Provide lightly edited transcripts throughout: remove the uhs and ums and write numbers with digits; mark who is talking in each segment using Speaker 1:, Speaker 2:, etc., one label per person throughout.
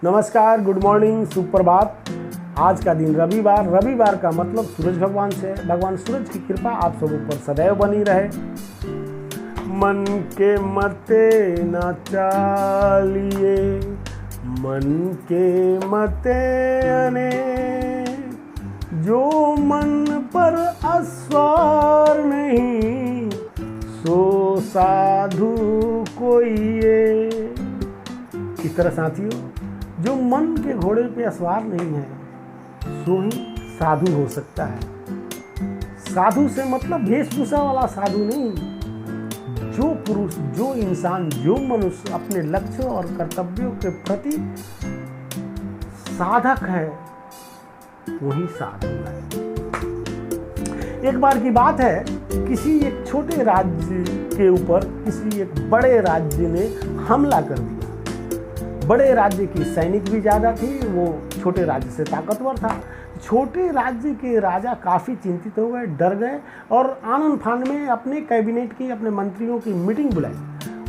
Speaker 1: नमस्कार, good morning, सुप्रभात। आज का दिन रविवार का मतलब सूरज भगवान से है। भगवान सूरज की कृपा आप सब ऊपर सदैव बनी रहे। मन के मते न चालिए, मन के मते अने, जो मन पर असवार नहीं, सो साधु कोई ये। इस तरह साथियों, जो मन के घोड़े पे असवार नहीं है, सो ही साधु हो सकता है। साधु से मतलब वेशभूषा वाला साधु नहीं। जो पुरुष, जो इंसान, जो मनुष्य अपने लक्ष्य और कर्तव्यों के प्रति साधक है, वही साधु है। एक बार की बात है, किसी एक छोटे राज्य के ऊपर किसी एक बड़े राज्य ने हमला कर दिया। बड़े राज्य की सैनिक भी ज़्यादा थी, वो छोटे राज्य से ताकतवर था। छोटे राज्य के राजा काफ़ी चिंतित हो गए, डर गए और आनंद फानन में अपने कैबिनेट की, अपने मंत्रियों की मीटिंग बुलाई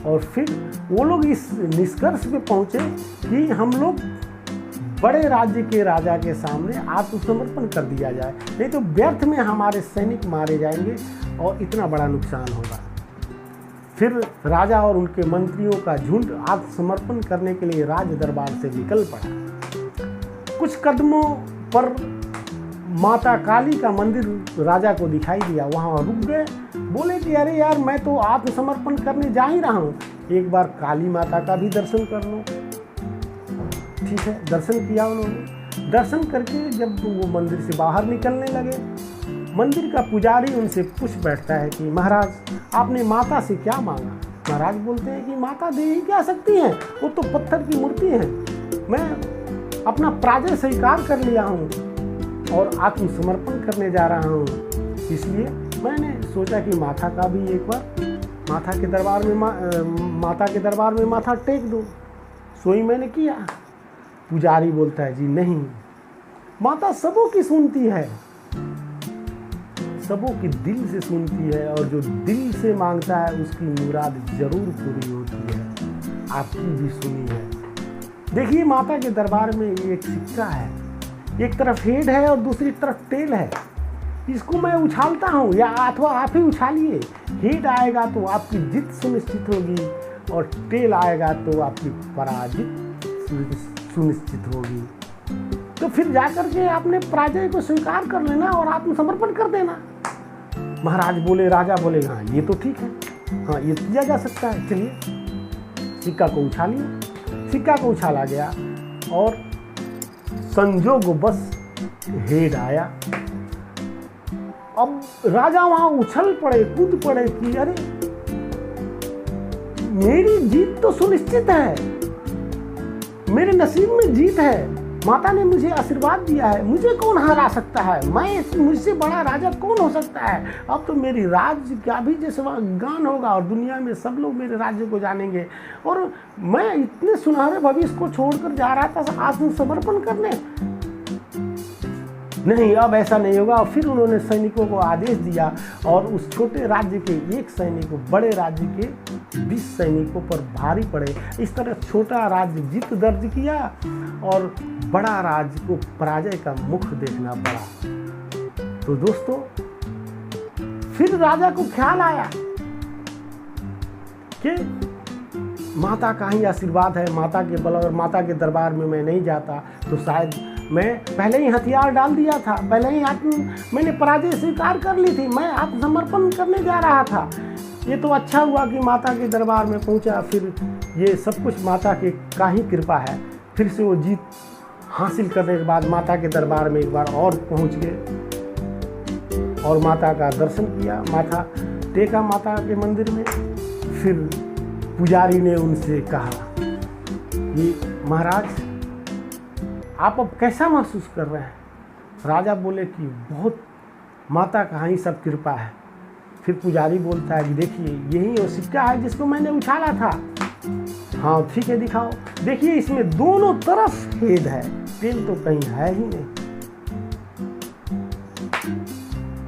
Speaker 1: और फिर वो लोग इस निष्कर्ष पे पहुँचे कि हम लोग बड़े राज्य के राजा के सामने आत्मसमर्पण कर दिया जाए, नहीं तो व्यर्थ में हमारे सैनिक मारे जाएंगे और इतना बड़ा नुकसान होगा। फिर राजा और उनके मंत्रियों का झुंड आत्मसमर्पण करने के लिए राज दरबार से निकल पड़ा। कुछ कदमों पर माता काली का मंदिर राजा को दिखाई दिया। वहाँ रुक गए, बोले कि अरे यार, मैं तो आत्मसमर्पण करने जा ही रहा हूँ, एक बार काली माता का भी दर्शन कर लो। ठीक है, दर्शन किया उन्होंने। दर्शन करके जब वो मंदिर से बाहर निकलने लगे, मंदिर का पुजारी उनसे पूछ बैठता है कि महाराज, आपने माता से क्या मांगा? महाराज बोलते हैं कि माता दे ही क्या सकती हैं, वो तो पत्थर की मूर्ति है। मैं अपना पराजय स्वीकार कर लिया हूँ और आत्मसमर्पण करने जा रहा हूँ, इसलिए मैंने सोचा कि माता का भी एक बार माता के दरबार में माथा टेक दो। सोई मैंने किया। पुजारी बोलता है, जी नहीं, माता सबों की सुनती है, सबों की दिल से सुनती है, और जो दिल से मांगता है उसकी मुराद जरूर पूरी होती है। आपकी भी सुनी है। देखिए, माता के दरबार में एक सिक्का है, एक तरफ हेड है और दूसरी तरफ टेल है। इसको मैं उछालता हूँ या अथवा आप ही उछालिए। हेड आएगा तो आपकी जीत सुनिश्चित होगी और टेल आएगा तो आपकी पराजित सुनिश्चित होगी। तो फिर जाकर के आपने पराजय को स्वीकार कर लेना और आत्मसमर्पण कर देना। महाराज बोले, राजा बोले, हाँ ये तो ठीक है, हाँ ये किया जा सकता है, चलिए सिक्का को उछालिए। सिक्का को उछाला गया और संजोगवश हेड आया। अब राजा वहां उछल पड़े, कूद पड़े कि अरे, मेरी जीत तो सुनिश्चित है, मेरे नसीब में जीत है, माता ने मुझे आशीर्वाद दिया है, मुझे कौन हरा सकता है, मुझसे बड़ा राजा कौन हो सकता है। अब तो मेरी राज्य का भी जैसे गान होगा और दुनिया में सब लोग मेरे राज्य को जानेंगे, और मैं इतने सुनहरे भविष्य को छोड़कर जा रहा था आत्मसमर्पण करने। नहीं, अब ऐसा नहीं होगा। और फिर उन्होंने सैनिकों को आदेश दिया और उस छोटे राज्य के एक सैनिक बड़े राज्य के 20 सैनिकों पर भारी पड़े। इस तरह छोटा राज्य जीत दर्ज किया और बड़ा राज्य को पराजय का मुख देखना पड़ा। तो दोस्तों, फिर राजा को ख्याल आया कि माता का ही आशीर्वाद है, माता के बल और माता के दरबार में मैं नहीं जाता तो शायद मैं पहले ही हथियार डाल दिया था, पहले ही मैंने पराजय स्वीकार कर ली थी, मैं आत्मसमर्पण करने जा रहा था। ये तो अच्छा हुआ कि माता के दरबार में पहुंचा। फिर ये सब कुछ माता के का ही कृपा है। फिर से वो जीत हासिल करने के बाद माता के दरबार में एक बार और पहुंच गए और माता का दर्शन किया, माथा टेका माता के मंदिर में। फिर पुजारी ने उनसे कहा कि महाराज, आप अब कैसा महसूस कर रहे हैं? राजा बोले कि बहुत, माता का ही सब कृपा है। फिर पुजारी बोलता है कि देखिए, यही वो सिक्का है जिसको मैंने उछाला था। हाँ ठीक है, दिखाओ। देखिए, इसमें दोनों तरफ हेड है, टेल तो कहीं है ही नहीं।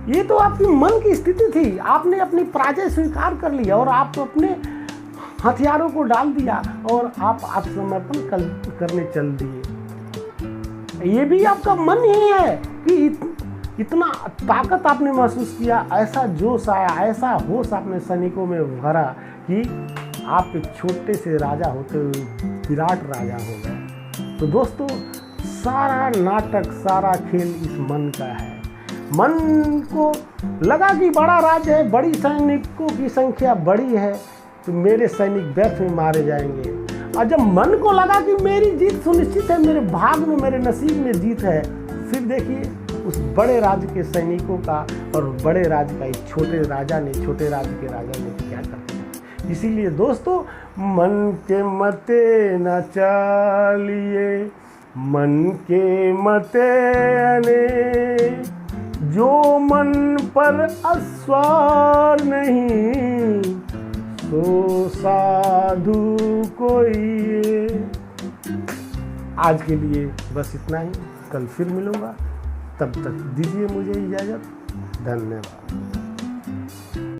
Speaker 1: ये तो आपकी मन की स्थिति थी, आपने अपनी पराजय स्वीकार कर लिया और आप तो अपने हथियारों को डाल दिया और आप आत्मसमर्पण करने चल दिए। ये भी आपका मन ही है कि इतना ताकत आपने महसूस किया, ऐसा जोश आया, ऐसा होश आपने सैनिकों में भरा कि आप एक छोटे से राजा होते हुए विराट राजा हो गए। तो दोस्तों, सारा नाटक, सारा खेल इस मन का है। मन को लगा कि बड़ा राज्य है, बड़ी सैनिकों की संख्या बड़ी है, तो मेरे सैनिक व्यर्थ में मारे जाएंगे। और जब मन को लगा कि मेरी जीत सुनिश्चित है, मेरे भाग में, मेरे नसीब में जीत है, फिर देखिए उस बड़े राज्य के सैनिकों का और बड़े राज्य का एक छोटे राज्य के राजा ने क्या कर दिया। इसीलिए दोस्तों, मन के मते न चलिए, मन के मते अने, जो मन पर अस्वार नहीं, सो साधु कोई। आज के लिए बस इतना ही, कल फिर मिलूंगा, तब तक दीजिए मुझे इजाज़त। धन्यवाद।